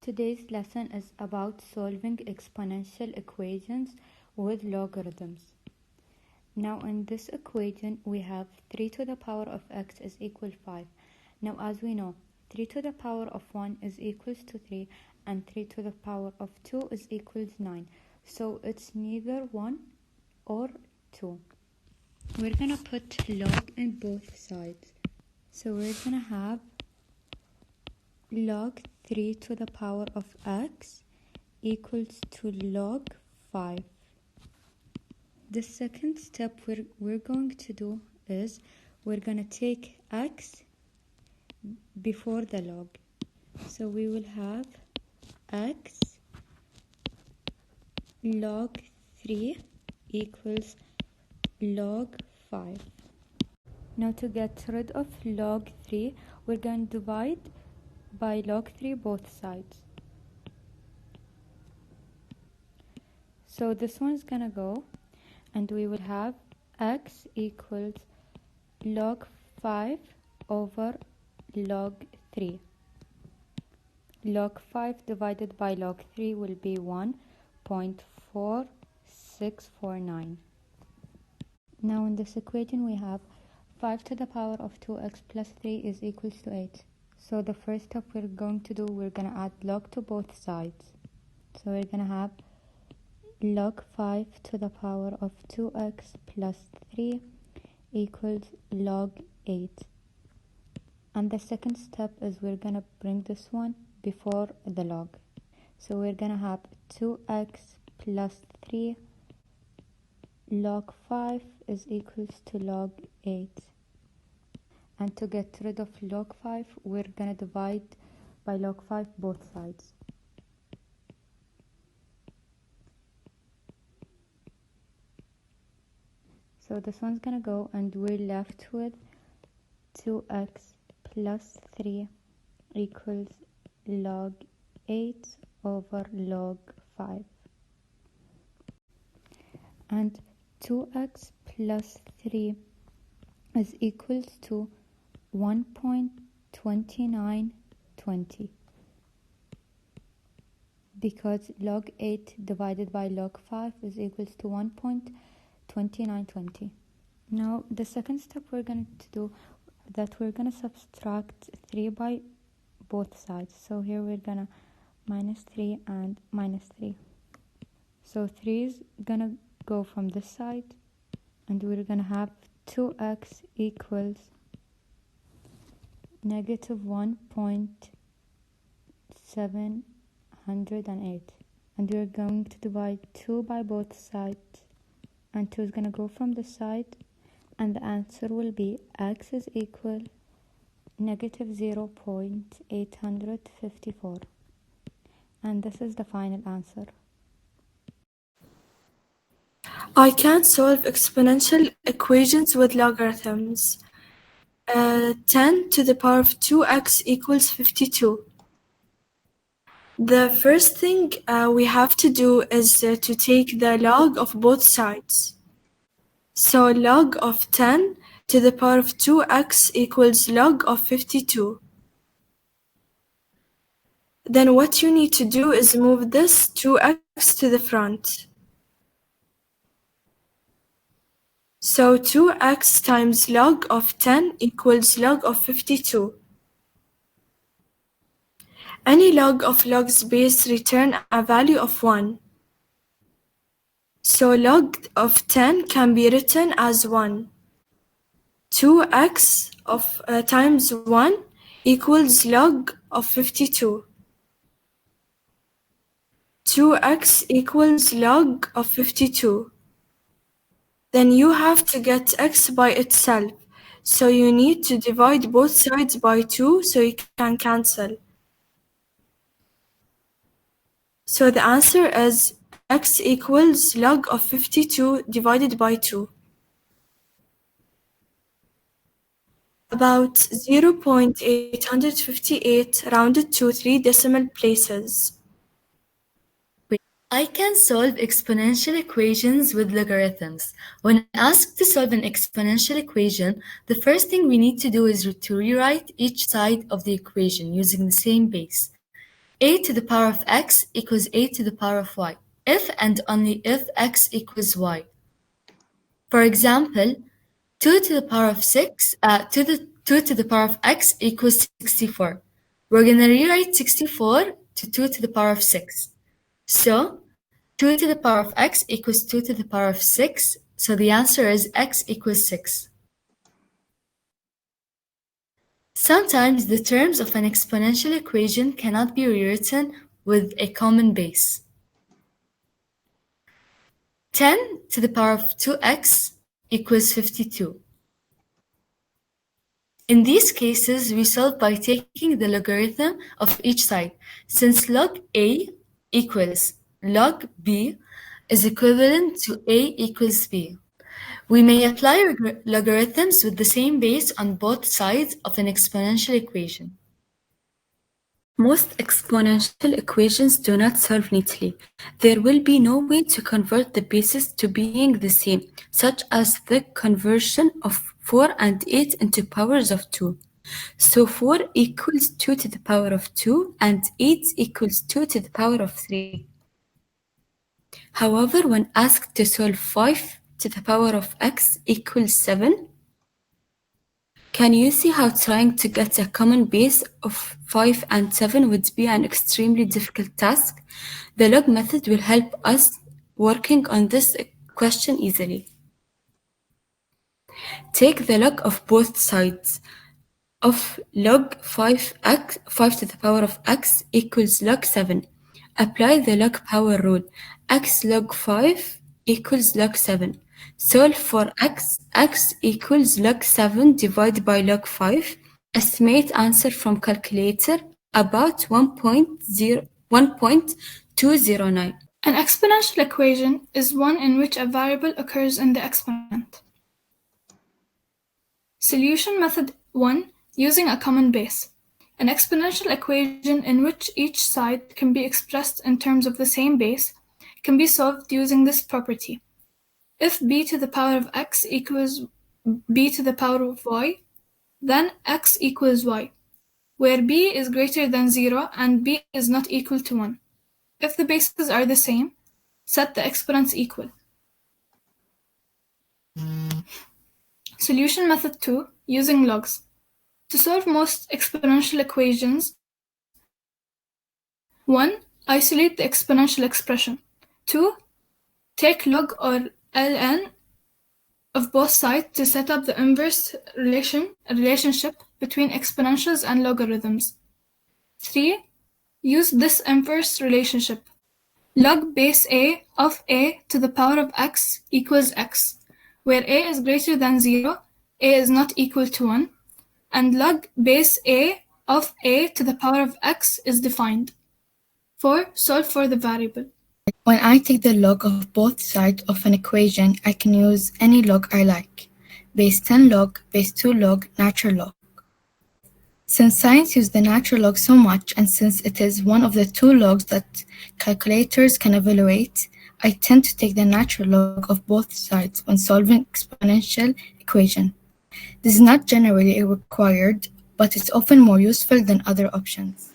Today's lesson is about solving exponential equations with logarithms. Now in this equation we have 3 to the power of x is equal 5. Now as we know, 3 to the power of 1 is equals to 3 and 3 to the power of 2 is equals 9. So it's neither 1 or 2. We're going to put log in both sides. So we're going to have log 3 to the power of x equals to log 5. The second step we're going to do is we're going to take x before the log. So we will have x log 3 equals log 5. Now to get rid of log 3, we're going to divide by log 3 both sides. So this one's gonna go, and we will have x equals log 5 over log 3. Log 5 divided by log 3 will be 1.4649. Now in this equation we have 5 to the power of 2x plus 3 is equals to 8. So the first step we're going to do, we're going to add log to both sides. So we're going to have log 5 to the power of 2x plus 3 equals log 8. And the second step is we're going to bring this one before the log. So we're going to have 2x plus 3 log 5 is equals to log 8. And to get rid of log 5, we're going to divide by log 5 both sides. So this one's going to go, and we're left with 2x plus 3 equals log 8 over log 5. And 2x plus 3 is equals to 1.2920, because log 8 divided by log 5 is equals to 1.2920. Now the second step we're going to do, that we're going to subtract 3 by both sides. So here we're going to minus 3 and minus 3. So 3 is going to go from this side, and we're going to have 2x equals negative 1.708, and we're going to divide 2 by both sides, and 2 is going to go from the side, and the answer will be x is equal negative 0.854, and this is the final answer. I can solve exponential equations with logarithms. 10 to the power of 2x equals 52. The first thing we have to do is to take the log of both sides. So log of 10 to the power of 2x equals log of 52. Then what you need to do is move this 2x to the front. So 2x times log of 10 equals log of 52. Any log of log's base return a value of 1. So log of 10 can be written as 1. 2x times 1 equals log of 52. 2x equals log of 52. Then you have to get x by itself. So you need to divide both sides by 2 so you can cancel. So the answer is x equals log of 52 divided by 2. About 0.858 rounded to 3 decimal places. I can solve exponential equations with logarithms. When asked to solve an exponential equation, the first thing we need to do is to rewrite each side of the equation using the same base. a to the power of x equals a to the power of y, if and only if x equals y. For example, 2 to the power of 2 to the power of x equals 64. We're going to rewrite 64 to 2 to the power of 6. So 2 to the power of x equals 2 to the power of 6. So the answer is x equals 6. Sometimes the terms of an exponential equation cannot be rewritten with a common base. 10 to the power of 2x equals 52. In these cases, we solve by taking the logarithm of each side. Since log a equals log b is equivalent to a equals b. We may apply logarithms with the same base on both sides of an exponential equation. Most exponential equations do not solve neatly. There will be no way to convert the bases to being the same, such as the conversion of 4 and 8 into powers of 2. So 4 equals 2 to the power of 2 and 8 equals 2 to the power of 3. However, when asked to solve 5 to the power of x equals 7, can you see how trying to get a common base of 5 and 7 would be an extremely difficult task? The log method will help us working on this question easily. Take the log of both sides of log 5x, 5 to the power of x equals log 7. Apply the log power rule. X log 5 equals log 7. Solve for x equals log 7 divided by log 5. Estimate answer from calculator about 1.209. An exponential equation is one in which a variable occurs in the exponent. Solution method 1, using a common base. An exponential equation in which each side can be expressed in terms of the same base can be solved using this property. If b to the power of x equals b to the power of y, then x equals y, where b is greater than 0 and b is not equal to 1. If the bases are the same, set the exponents equal. Solution method 2, using logs. To solve most exponential equations, 1. Isolate the exponential expression. 2. Take log or ln of both sides to set up the inverse relationship between exponentials and logarithms. 3. Use this inverse relationship. Log base a of a to the power of x equals x, where a is greater than 0, a is not equal to 1, and log base a of a to the power of x is defined. 4. Solve for the variable. When I take the log of both sides of an equation, I can use any log I like. Base 10 log, base 2 log, natural log. Since science uses the natural log so much, and since it is one of the two logs that calculators can evaluate, I tend to take the natural log of both sides when solving exponential equation. This is not generally required, but it's often more useful than other options.